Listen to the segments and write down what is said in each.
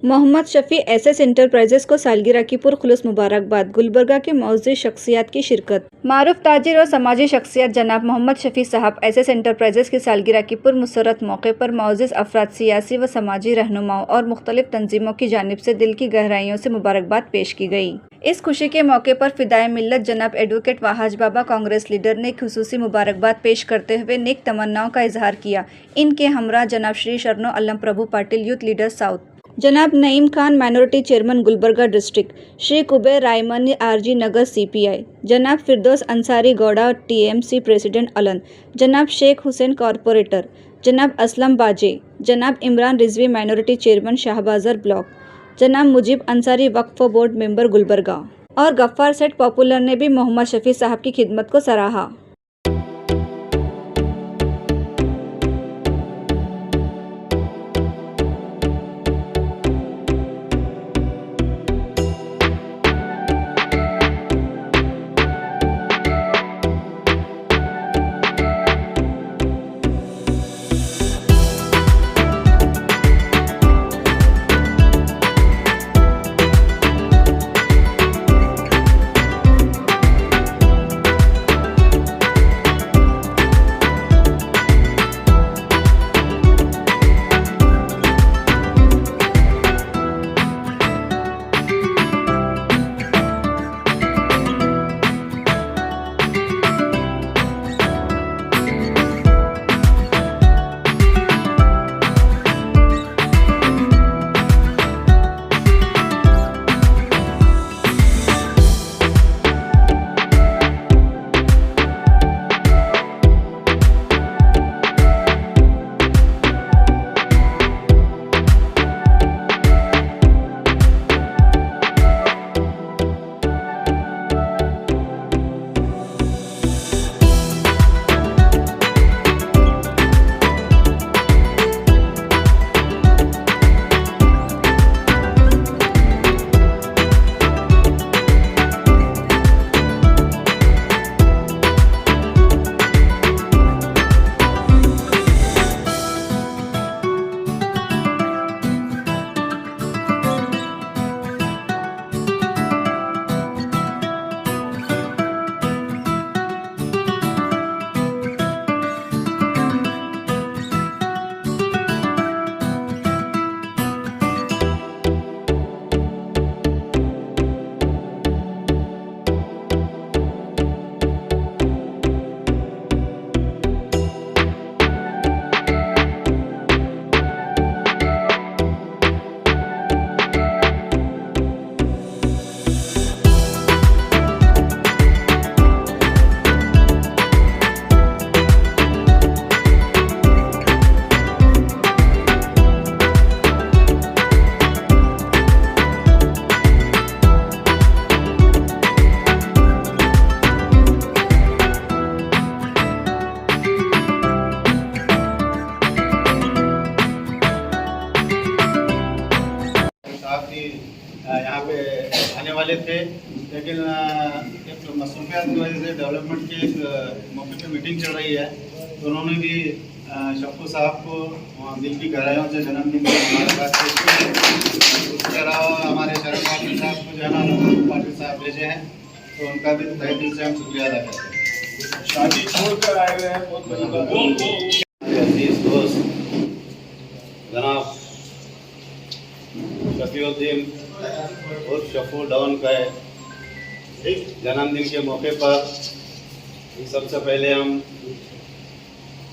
Mohammad Shafi SS enterprises को सालगिरह की पुरखुलूस मुबारकबाद। गुलबर्गा के मौजूद शख्सियात की शिरकत। मारूफ ताजिर और समाजी शख्सियत जनाब मोहम्मद शफी साहब एसएस एंटरप्राइजेस की सालगिरह की पुरमसरत मौके पर मौजूद अफराद, सियासी व समाजी रहनुमाओं और मुख्तलिफ तंजीमों की जानिब से दिल की गहराइयों से मुबारकबाद पेश की गई। इस खुशी के मौके पर फिदाए मिल्लत जनाब एडवोकेट वहाज बाबा कांग्रेस लीडर ने खुसूसी मुबारकबाद पेश करते हुए नेक तमन्नाओं का इजहार किया। इनके हमरा जनाब Shri Sharanu Alam Prabhu Patil youth leader south, जनाब Naeem Khan minority chairman Gulbarga district, Shri Kuber Raimani RG Nagar CPI, जनाब फिरदौस अंसारी गौड़ा टीएमसी प्रेसिडेंट अलन, जनाब शेख हुसैन कॉरपोरेटर, जनाब असलम बाजे, जनाब Imran Rizvi minority chairman Shahbazar block, जनाब मुजीब अंसारी वक्फ बोर्ड मेंबर गुलबर्गा और गफ्फार सेठ पॉपुलर ने भी मोहम्मद शफी साहब की खिदमत को सराहा। यहाँ पे आने वाले थे, लेकिन एक मसरूफियात की वजह से डेवलपमेंट की एक मौके पर मीटिंग चल रही है, तो उन्होंने भी शफू साहब को दिल की गहराइयों से जन्मदिन की मुबारकबाद पेश की। उसके अलावा हमारे शरण पाटिल साहब को जो है ना पाटिल साहब भेजे हैं, तो उनका भी तहे दिल से हम शुक्रिया अदा करते हैं। शादी छोड़कर आए हुए हैं, बहुत बड़ी बात है। अजीज दोस्त जनाब शफीउद्दीन और शफू डाउन का जन्मदिन के मौके पर सबसे पहले हम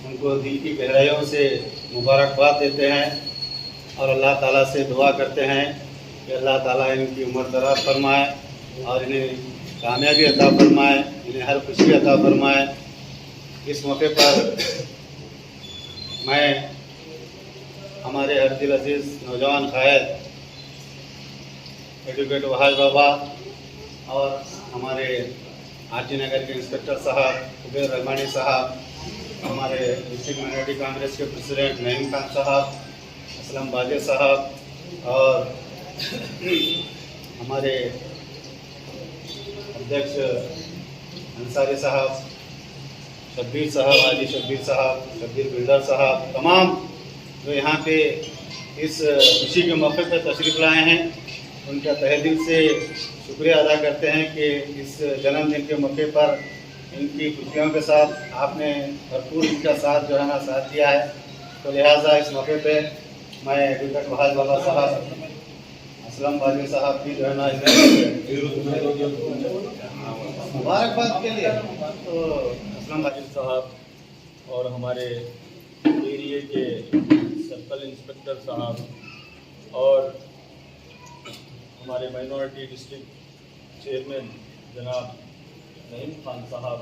उनको दिल की गहराइयों से मुबारकबाद देते हैं और अल्लाह ताला से दुआ करते हैं कि अल्लाह ताला इनकी उम्र दराज फरमाए और इन्हें कामयाबी अता फरमाए, इन्हें हर खुशी अता फरमाए। इस मौके पर मैं हमारे हर दिल अजीज़ नौजवान कायद एडवोकेट वहाज बाबा और हमारे आरजी नगर के इंस्पेक्टर साहब कुबेर रहमानी साहब, हमारे डिस्ट्रिक्ट माइनॉरिटी कांग्रेस के प्रेसिडेंट नईम खान साहब, असलम बाजे साहब और हमारे अध्यक्ष अंसारी साहब, शब्बीर साहब, हाजी शब्बीर साहब, शब्बीर बिल्डर साहब, तमाम जो यहाँ पे इस खुशी के मौके पर तशरीफ़ लाए हैं। उनका तहे दिल से शुक्रिया अदा करते हैं कि इस जन्मदिन के मौके पर इनकी खुशियों के साथ आपने भरपूर इनका साथ जो है ना साथ दिया है। तो लिहाजा इस मौके पे मैं विकट बहाज बाबा साहब, असलम बाजी साहब की जो है ना मुबारकबाद के लिए तो असलम बाजी साहब और हमारे एरिए के सर्कल इंस्पेक्टर साहब और हमारे माइनॉरिटी डिस्ट्रिक्ट चेयरमैन जनाब नईम खान साहब,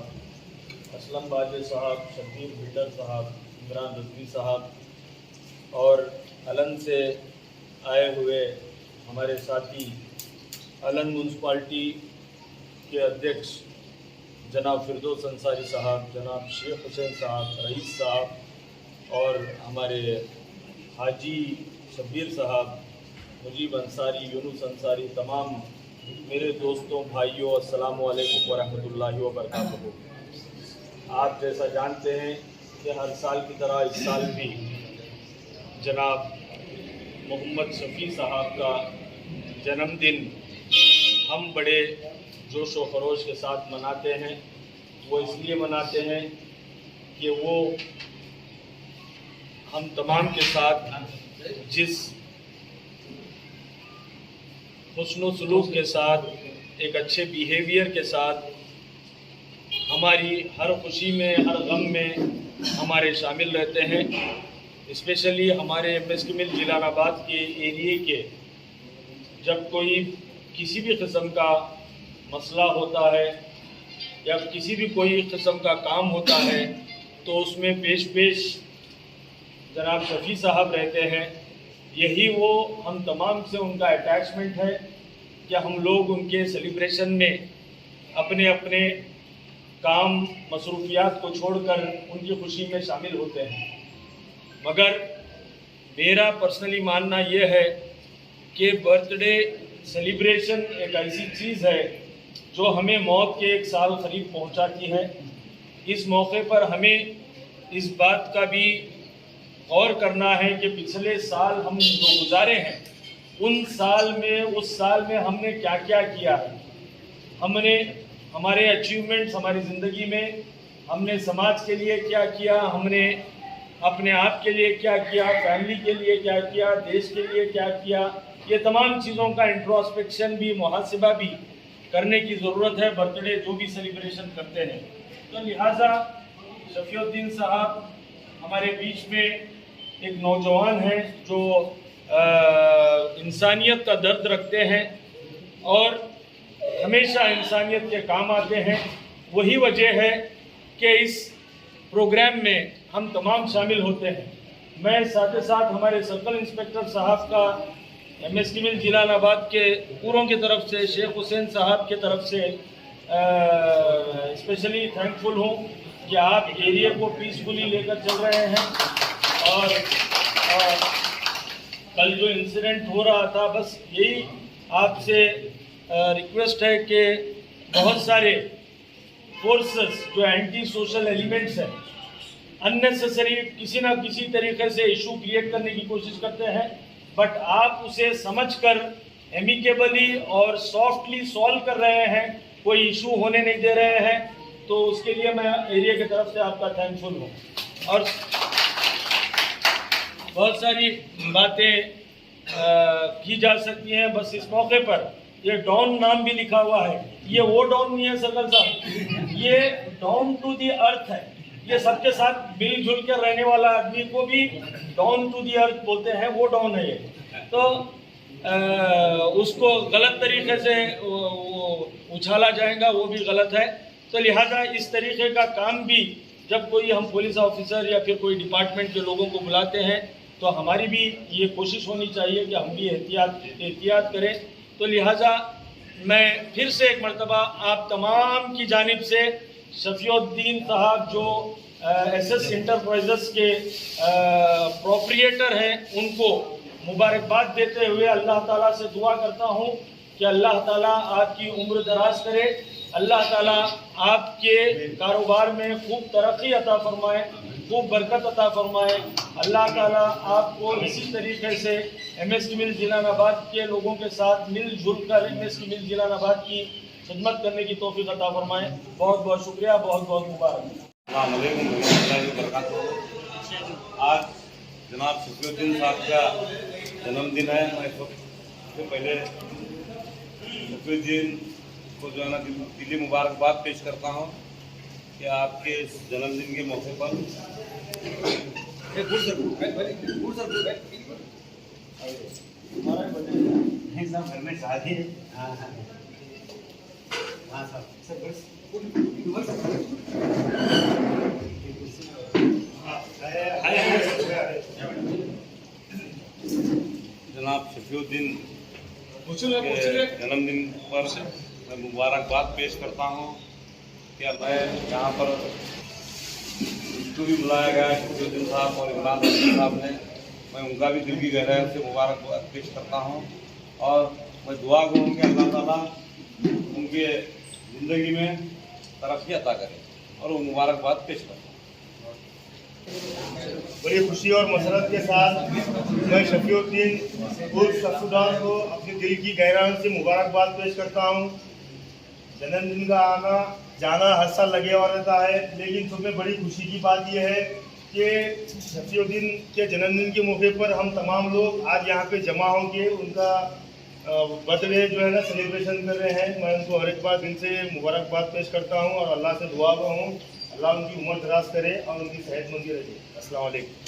असलम बाजे साहब, शब्बीर बिल्डर साहब, इमरान रजवी साहब और अलन से आए हुए हमारे साथी अलन म्यूनसिपाल्टी के अध्यक्ष जनाब फिरदौस अंसारी साहब, जनाब शेख हुसैन साहब, रईस साहब और हमारे हाजी शब्बीर साहब, मुजीब अंसारी, यूनुस अंसारी, तमाम मेरे दोस्तों भाइयों अस्सलाम वालेकुम वरहमतुल्लाहि वबरकातुहू। आप जैसा जानते हैं कि हर साल की तरह इस साल भी जनाब मोहम्मद शफ़ी साहब का जन्मदिन हम बड़े जोश व खरोश के साथ मनाते हैं। वो इसलिए मनाते हैं कि वो हम तमाम के साथ जिस हुस्न सलूक के साथ, एक अच्छे बिहेवियर के साथ हमारी हर खुशी में हर गम में हमारे शामिल रहते हैं। स्पेशली हमारे MSK मिल जिलानाबाद के एरिए के जब कोई किसी भी किस्म का मसला होता है या किसी भी कोई किस्म का काम होता है तो उसमें पेश जनाब शफ़ी साहब रहते हैं। यही वो हम तमाम से उनका अटैचमेंट है कि हम लोग उनके सेलिब्रेशन में अपने अपने काम मसरूफियात को छोड़कर उनकी खुशी में शामिल होते हैं। मगर मेरा पर्सनली मानना ये है कि बर्थडे सेलिब्रेशन एक ऐसी चीज़ है जो हमें मौत के एक साल करीब पहुंचाती है। इस मौके पर हमें इस बात का भी गौर करना है कि पिछले साल हम जो गुजारे हैं उस साल में हमने क्या क्या किया है। हमने हमारे अचीवमेंट्स हमारी ज़िंदगी में हमने समाज के लिए क्या किया, हमने अपने आप के लिए क्या किया, फैमिली के लिए क्या किया, देश के लिए क्या किया। ये तमाम चीज़ों का इंट्रोस्पेक्शन भी, मुहासिबा भी करने की ज़रूरत है बर्थडे जो भी सेलिब्रेशन करते हैं। तो लिहाजा शफीउद्दीन साहब हमारे बीच में एक नौजवान हैं जो इंसानियत का दर्द रखते हैं और हमेशा इंसानियत के काम आते हैं। वही वजह है कि इस प्रोग्राम में हम तमाम शामिल होते हैं। मैं साथ ही साथ हमारे सर्कल इंस्पेक्टर साहब का MSK मिल जिलानाबाद के पूरों की तरफ से, शेख हुसैन साहब की तरफ से स्पेशली थैंकफुल हूँ कि आप एरिया को पीसफुली लेकर चल रहे हैं। और कल जो इंसिडेंट हो रहा था, बस यही आपसे रिक्वेस्ट है कि बहुत सारे फोर्सेस जो एंटी सोशल एलिमेंट्स हैं अननेसेसरी किसी ना किसी तरीके से इशू क्रिएट करने की कोशिश करते हैं, बट आप उसे समझकर एमिकेबली और सॉफ्टली सॉल्व कर रहे हैं, कोई इशू होने नहीं दे रहे हैं। तो उसके लिए मैं एरिया की तरफ से आपका थैंकफुल हूँ। और बहुत सारी बातें की जा सकती हैं, बस इस मौके पर ये डॉन नाम भी लिखा हुआ है। ये वो डॉन नहीं है सर्कल साहब, ये डाउन टू दी अर्थ है। ये सबके साथ मिलजुल कर रहने वाला आदमी को भी डाउन टू दी अर्थ बोलते हैं, वो डॉन है ये। तो उसको गलत तरीके से उछाला जाएगा, वो भी गलत है। तो लिहाजा इस तरीके का काम भी जब कोई हम पुलिस ऑफिसर या फिर कोई डिपार्टमेंट के लोगों को बुलाते हैं तो हमारी भी ये कोशिश होनी चाहिए कि हम भी एहतियात करें। तो लिहाजा मैं फिर से एक मरतबा आप तमाम की जानिब से शफीउद्दीन साहब जो SS इंटरप्राइजेस के प्रोप्रिएटर हैं उनको मुबारकबाद देते हुए अल्लाह ताला से दुआ करता हूँ कि अल्लाह ताला आपकी उम्र दराज करे, अल्लाह ताला आपके कारोबार में खूब तरक्की अता फरमाए, खूब बरकत अता फरमाए। अल्लाह ताला आपको इसी तरीके से MSK मिल जिलानाबाद के लोगों के साथ मिलजुल कर MSK मिल जिलानाबाद की खिदमत करने की तौफीक अता फरमाए। बहुत बहुत शुक्रिया, बहुत बहुत मुबारक। अस्सलाम वालेकुम रहमतुल्लाहि व बरकातहू। आज जनाब शफीउद्दीन साहब का जन्मदिन है। मैं सबसे पहले शफीउद्दीन को जो है ना दिली मुबारकबाद पेश करता हूँ कि आपके इस जन्मदिन के मौके पर नहीं सब घर में शादी है। हाँ हाँ हाँ सब जनाब शफीउद्दीन के जन्मदिन पर मैं मुबारकबाद पेश करता हूँ कि मैं यहाँ पर इसको भी बुलाया गया है शफीउद्दीन साहब और इमरान साहब ने। मैं उनका भी दिल की गहराई से मुबारकबाद पेश करता हूँ और मैं दुआ करूँ कि अल्लाह ताला उनके ज़िंदगी में तरक्की अता करे और वो मुबारकबाद पेश करता हूँ। बड़ी खुशी और मसरत के साथ मैं शफीउद्दीन उर्फ सफुदार को अपने दिल की गहराइयों से मुबारकबाद पेश करता हूँ। जन्मदिन का आना जाना हर साल लगे हुआ रहता है, लेकिन सबसे बड़ी खुशी की बात यह है कि शफीउद्दीन के जन्मदिन के मौके पर हम तमाम लोग आज यहाँ पे जमा होकर उनका बर्थडे जो है ना सेलिब्रेशन कर रहे हैं। मैं उनको हर एक बार दिल से मुबारकबाद पेश करता हूँ और अल्लाह से दुआ हूँ अल्लाह उनकी उम्र दराज करे और उनकी सेहतमंदी रखे। अस्सलाम वालेकुम।